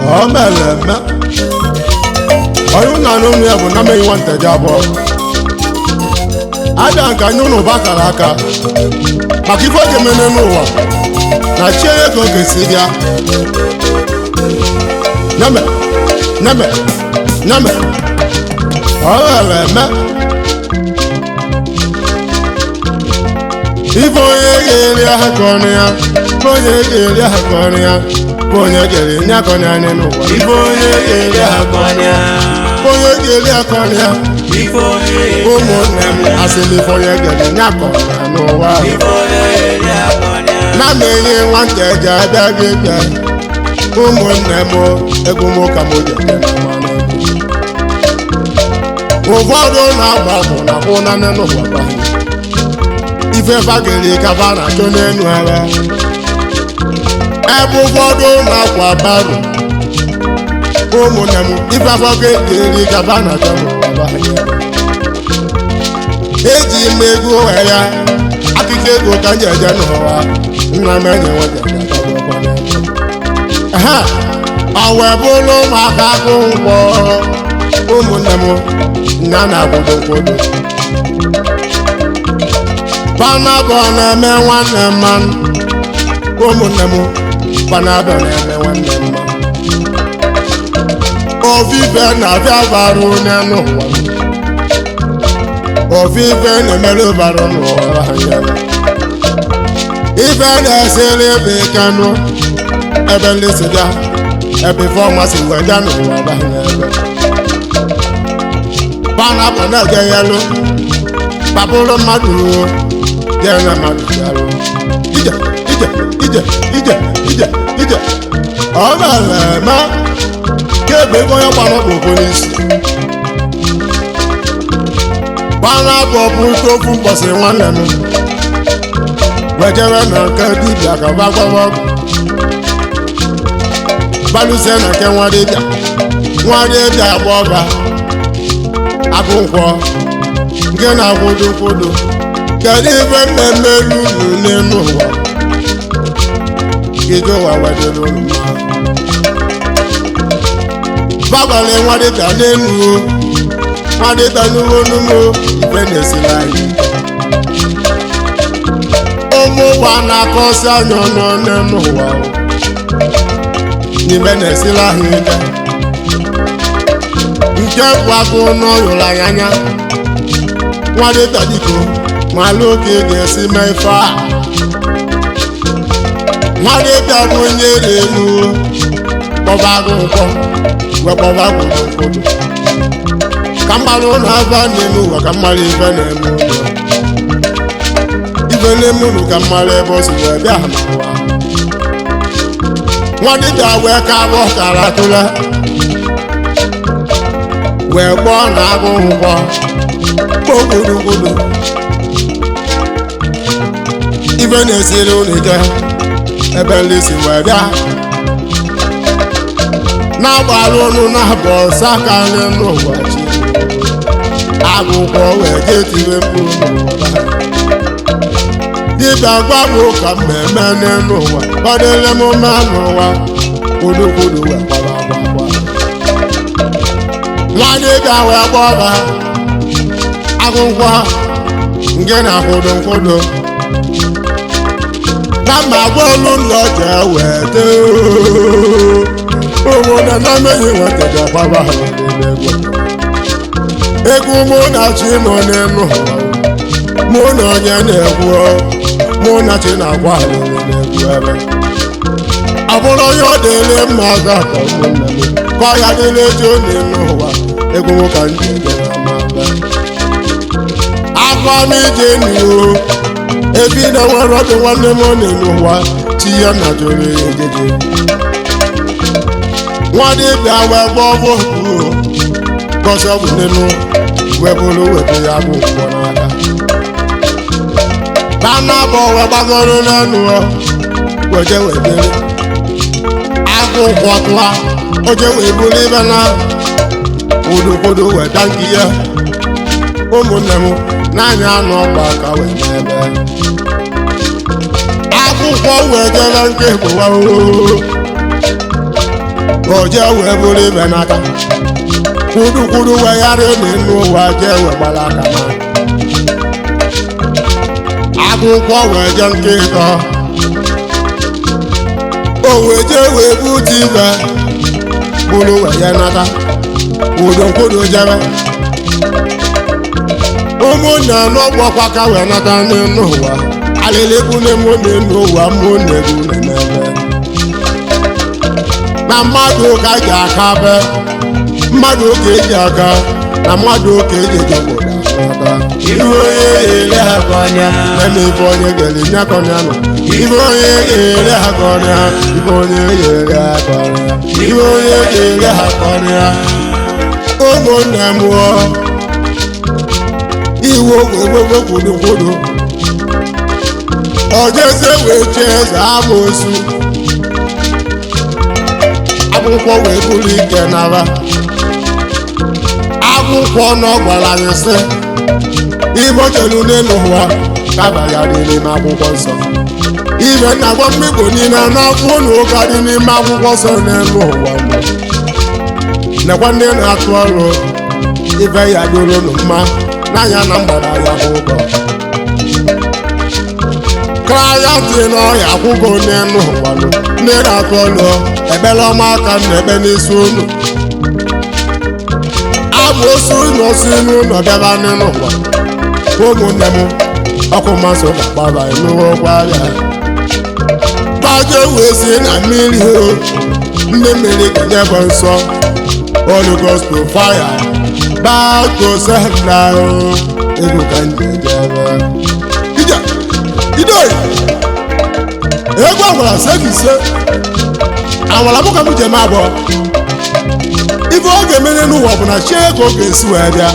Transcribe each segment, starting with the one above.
ọ mere eme onye na n'ụmụ ya bụ na meghị nwanteji abụọ aja nke anya ụnụ ụba kara aka maka ife oge mene n'ụwa na chi onye ka oge si bịa neme neme neme ọ mere eme ife onye ga-eri aha ka ọnụ ya onye ga-eri aha ka ọnụ ya onye ga-eri nye aka ọnụ anya n'ụwa ife onye ga-eri akọnya onye ga-eri aka ọnụ ya ife onye ụmụnne m asịrị ife onye ga-eri nye aka ọnụ ya n'ụwa ife onye ga-eri akọnya na menye nwata eji abịa gị bịa ụmụnne m egwu m ka m ji ete na mmanụ ụfọdụ na-agba bụ na kwụ na nne n'ụwa ife bagịrị kaba na-achọ n'elu agha ebe ụfọdụ na-akwa baro ụmụnne m ife bagịrị kaba na-achọ n'ụwa eji m ego ya akụkọ ego ka nye eje n'ụwa nna m enye nweta ọ wee bụrụ ụmụaka akụ mkpọ ụmụnne m nna na-akwụdo nkwụdo panabọ na-eme nwanne mmanụ ụmụnne m panabọ na-eme nwanne mmanụ ovive na-abịa barụ n'elu ụwa ovive na-emere barụ n'ụwa ife na-esere ebe kanụ ebe nlesi bịa ebe ife ọnwa si wee bịa n'ụwa ebe panabọ na-eje yelu babụrụ mmadụ jẹ́rẹ́ mmadụ bịarụ ije ije ije ije ije ije ọ mere eme kebe ego onye gbara ọkpụkpụ n'isi gbara bụ tofu mkpọsị nwanne m wejere na nke dibịa ka gbagbawa ọgwụ gbalụzie na nke nwa dibịa agba ọba agụ nkwọ nke na-akwụdo nkwụdo kedu ife mmemme elu n'elu ụwa ije ụwa wedere olu mma bagbalị nwa dịka n'elu nwa dịka n'uwe n'umo ife na-esiri anyị ụmụ ụwa na-akọsi anya ọnụ n'elu ụwa n'ime na-esiri ahụ ike nke bụ akụ n'ọyụrụ anyị anya nwa dịka dịko malụ oge ga-esi mee ife a nwadị bịa bụ onye elu kpọba agụ nkwọ wee kpọba agwụrụ ụfọdụ ka mmalụ ụlọ aba n'elu ụwa ka mmalụ ife na-eme ụlọ ife n'ime ụlọ ka mmalụ ebe o si wee bịa n'ụwa nwadị bịa wee ka abụọ kara atụle wee gbọọ na agụ nkwọ kpọgburugburu ife na-esiri ụlọ ike ebe nlesi wee bịa na-agbalụ ụnụ na-abụ ọsọ aka nri n'ụwa chi agụkwọ wee jee tiwe mkpụrụ n'ụwa dibịa gwa m ka mmemme n'elu ụwa kọdịrị m mma n'ụwa kwudokwudo wee gbara agbagba nwa dibịa wee gbọba agụkwọ nke na-akwụdo nkwụdo na ma gwa olu ụlọ jee wete obodo na meghị nwetaji agbaba ha egwu mụ na chi nọ n'elu mụ na onye na-egwu mụ na chi na-agwa ha na-egwu ebe ọ bụrụ onye ọ dịrị mma ga ka ụmụnne m ka ọ ya dịrị eji onye n'ụwa egwu m ka ndị ejere ama afọ m ije n'ihu ebi na nwere ọdụ nwanne m n'elu ụwa chi ya na jụrụ ya ejeje nwa dibịa wee gba ọgwụ gosi ọgwụ n'elu wee bụrụ weta ya bụ nkwọ n'aka bana bụ wee gbagoro n'elu weje wedere agụ nkwọ tụa oje wee bụrụ ibe na kwudokwudo weta nke ya ụmụnne m n'anya anụ ọgba ka wee n'ebe akwụkwọ wee jere nke bụwa oje wee bụrụ ibe n'aka kwudukwudu wee yara n'elu ụwa jee wee gbara aka na akwụkwọ wee je nke ịtọ o wee jee wee bute ibe bụrụ wee ya nata kwudukwudu jebe ụmụnne n'ọgbọkwa ka wee nata n'elu ụwa alịlịkwune mụ n'elu ụwa mụ na-egwu na-emebe na mmadụ ka ji aka be mmadụ ka eji aka na mmadụ ka eji ejobodo ife onye ga-ere akọnya eme ife onye ga-eri nyakọnya nọ ife onye ga-ere akọnya ife onye ga-ere akọnya ife onye ga-ere akọnya ụmụnne mụọ iwu ogwegwegwe kwudukwudu ojeze wee chee eze amoosu akwụkwọ wee bụrụ ike naba akwụkwọ nọ gwara anyị sị ibe chelu n'elu ụwa kabayara n'ime akwụkwọ nsọ ibe na-agwa mmikpo niile n'akwụ na ụka dị n'ime akwụkwọ nsọ n'elu ụwa nekwa ndị na-atụ ọrụ ibe ya dụrụ nụ mma n'anya na mgbada ya bụ ụgọ kraya dị n'ọhịa akwụkwọ n'elu ụwa ndị na-atụ ọrụ ebele ọma aka na-ebe n'isi unu abụ osu n'osi n'ụlọ bịaba n'elu ụwa ụmụnne m ọkụ mmasị ga-agbaba n'ụgwọ ahịa gbaje wee si na mmiri o ndị mmiri ga-enyebe nsọ Holy Ghost to fire back to sender ego ka ndị ejebe ije idoyi ego agwara sekise awara mụ ka m jem abụọ ife ọ ga-emere n'ụwa bụ na chi ego ga-esi wee bịa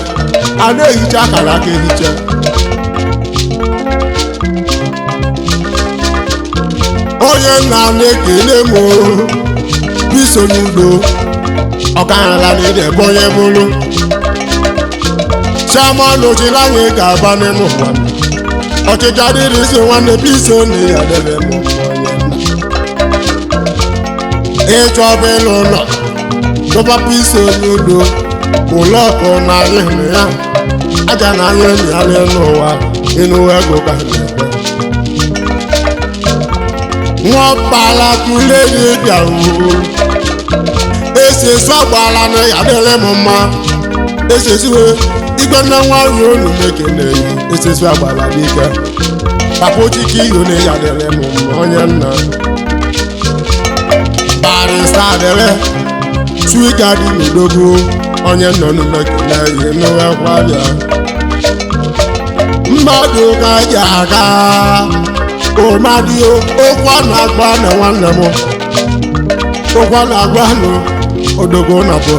a na-ehicha akara aka ehicha onye nna na-ekele m biso n'udo ọkaghara na ide ebe onye bụrụ chiama n'ochiri anyị ga-aba n'ime ụwa ọchịcha dịrị isi nwanne biso na ya debe m onye nna ịchọba ịlụ ụlọ chọba biso n'udo ụlọ ọkụ na anyị hụrụ ya aja na anyị enyi ya n'elu ụwa ịnụ ego ka na-ebe nwọkpala tụle gị bịaruo esesu agbala na ya dịrị m mma esesu igwe nne nwanyị olu na-ekele ya esesu agbala n'ike papa ochike iyo na ya dịrị m mma onye nna barista dịrị twiga dị n'odogwu onye nọ na-ekele ya n'ụwa bịa mmadụ ka ji aga ụmadio okwu a na-agba na nwanne m okwu a na-agba nụ odogwu na bụ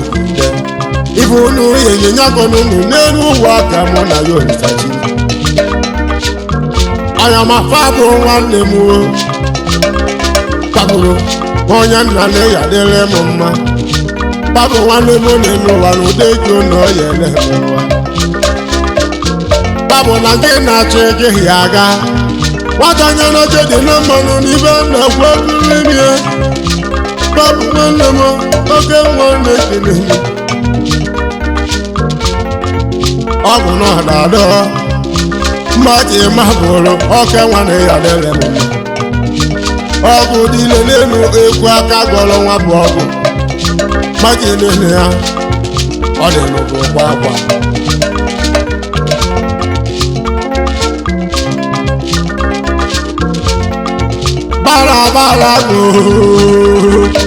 ife unu ịnyịnya kọnụnụ n'elu ụwa ka mụ na ya olisachi anya mafa bụ nwanne m kpabụrụ onye nna na ya dịrị m mma kpabụ nwanne m n'elu ụwa na ụdị ego na ọ ya ele m ụwa kpabụ na nke na-achọ gị ya aga nwata anya n'oche dị na mmanụ n'ibe na-ekwu okwu ime kpabụ nwanne m oke nwa na-ekele m ọ bụ na ọ na-adọ mmaji mabụrụ oke nwa na ya dịrị m ọgụ dịle n'elu ekwu aka gọrọ nwa bụ ọgụ mmaji nene ya ọ dị n'ụbụ kwa akwa bara go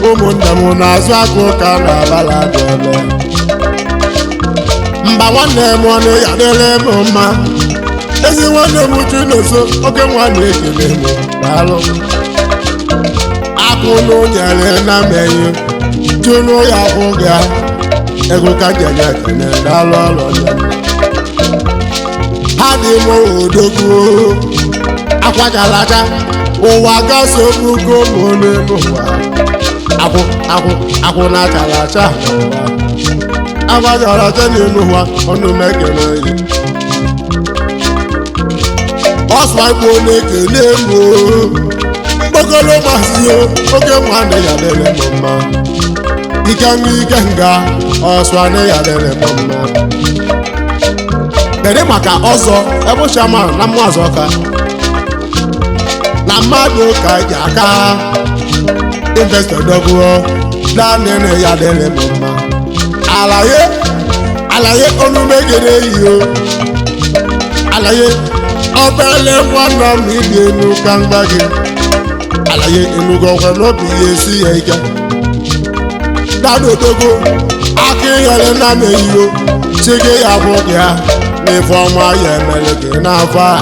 ụmụnne m na-azụ akụ ka na-abala dị ebe mba nwanne m ọnụ ya dịrị m mma ezi nwanne m Chinoso oke nwa na-ekele m daalụ akụ n'onyere na mmehie tụnụ ya kwụ gị ego ka jenye ekele daalụ ọrụ ya ha dị m odogwu akwagalacha ụwa gasobugo m n'elu ụwa akwụ na acharacha akwagalacha n'elu ụwa ọnụ m ekele yi ọsụikpo na-ekele m mgbogolo masị oke nwanne ya dịrị m mma ike nga ọsọ na ya dịrị m mma kedu maka ọzọ ebe chairman na mmụọ ka na mmadụ ka ji aka investor dọgbuo naanị na ya dịrị m mma alaye onumegere iyo alaye ọbẹ̀lẹ̀ nwanna m ịdị enu ka mgba gị alaye enugo ọkwa n'obi ya esi ya ike dadodogo aka ịghọrọ na m eyiyo chi gị ya bụ gị ha n'ife ọma ya emere gị n'afọ a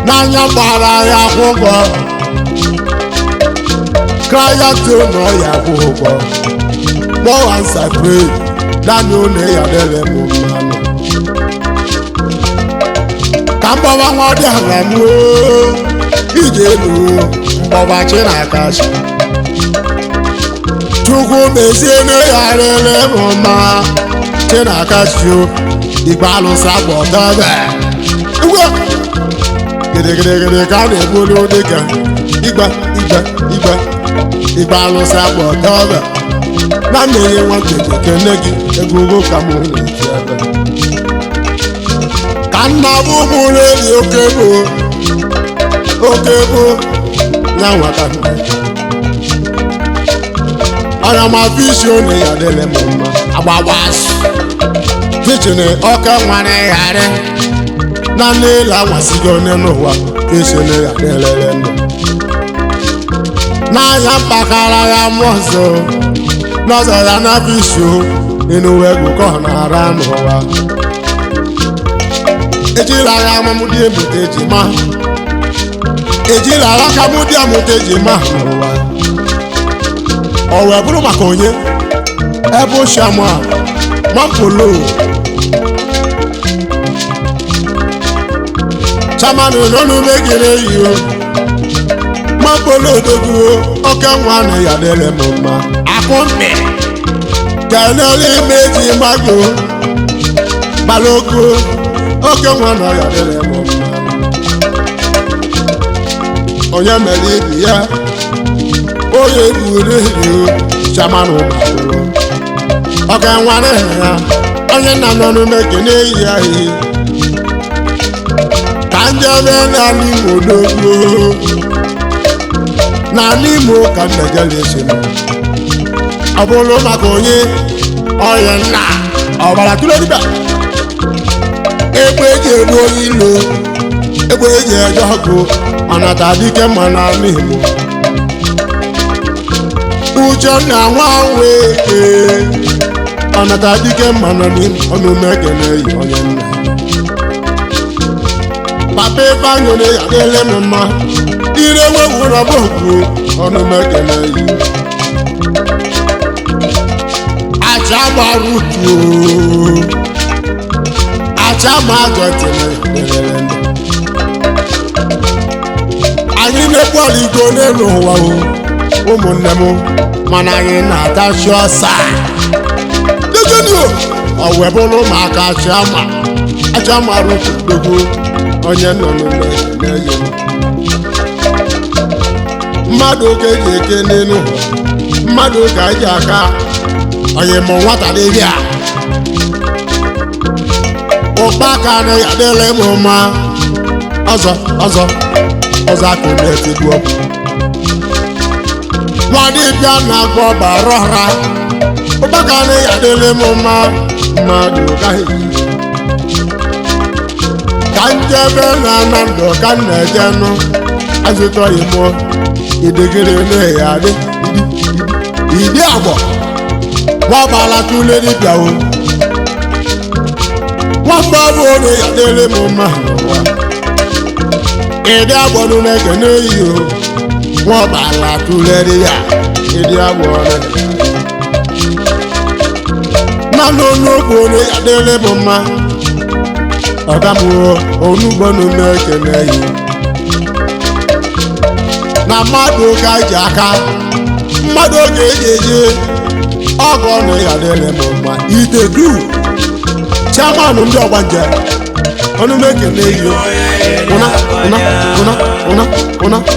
n'anya gbara ya akwụ ụgwọ kraya to na ọya akwụ ụgwọ more answer pray daniel na ya dịrị m mmanụ ka mgbawa nwa dị ala m ije elu mgbọba Chinakachi Chukwu mezie na ya rere m mma Chinakachi igbe alụsị agba ọdọbe gịdịgịdịgịdị ka a na-ebulu dịka igbe alụsị agba ọdọbe na mmiri nwakeji kene gị ego ugo ka m na-eti ebe ka nna bụ ụmụrụ eli oke bụ ya nwata ọnya ma fishi one ya dịrị m mma agbagbaasị fichin ọka nwere ghara na n'elu anwasịgo onye n'ụwa fishi ya dịrịrị ndụ n'anya mpakara ya mmụọzọ n'ọzọ ya na fishi enuwe egwu ka ọ na-ara n'ụwa ejila agha amamụdị ebute ejima ejila agha kamụdị amụta ejima n'ụwa ọ wee bụrụ maka onye ebe shama mapolo chamanụ n'ọnụ megere iyo mapolo doguo oke nwa na ya dịrị m mma akụmbe kelele imeji mago balogo oke nwa na ya dịrị m mma onye mere ibi ya onye gburu erio chamanụ mapolo oke nwa na ya onye nna n'ọnụ mekene eyi ahịhịa ka njebe n'ala Imo dogo n'ala Imo ka nnejelechi m ọ bụrụ maka onye onye nna ọbara tụrụ dibịa egbe eji egbu onye ilo egbe eji eje ọgụ ọnata dike mma n'ala Imo Uchenna nwa wee ọnata dike mma n'ọnụ mekene yi onye nna papa Ifeanyi na ya dịrị m mma ire wewuru ọbọgwụ ọnụ mekene yi acha gbarutuo acha ma ajọtịrị anyị na-ekpọrọ igo n'elu ụwa ụmụnne m mana anyị na-atachi ọsa dejenio ọ wee bụrụ maka acha ma rutuo onye nọ n'eyi mmadụ oge ji eke n'elu mmadụ oge eji aka onye mụ nwata dibịa ụkpaka na ya dịrị m mma ọzọ akụ na-etigbu ọkụ nwadibịa na-agba ọbara ọra ụkpaka na ya dịrị m mma mmadụ gaghị ka njebe na ndụ ka m na-eje nụ azụtọghị m idegere na-eya adị idi agbọ nwabala tụle dibịa o nwamba bụ onye ya dịrị m mma n'ụwa ịdị agbọ nụ na-ekene eyi o nwabala tụle dibịa ịdị agbọ mmanụ onugbu onye ya dịrị m mma ọgamụo onugbo nụ na-ekene eyi na mmadụ oge ji aka mmadụ oge eji eje ọgọ na ya dịrị m mma itedu chairman ndị ọgbanje ọnụ mekene eyi ụna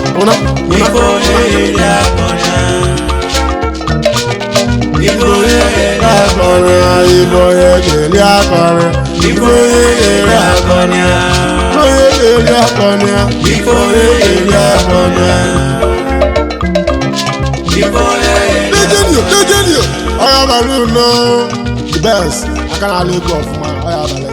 onye na-eri akọnya ife onye eri akọnya ife onye Dejenio ọya abalị ụnọ the best aka na-ala ego ọfụma ọya abalị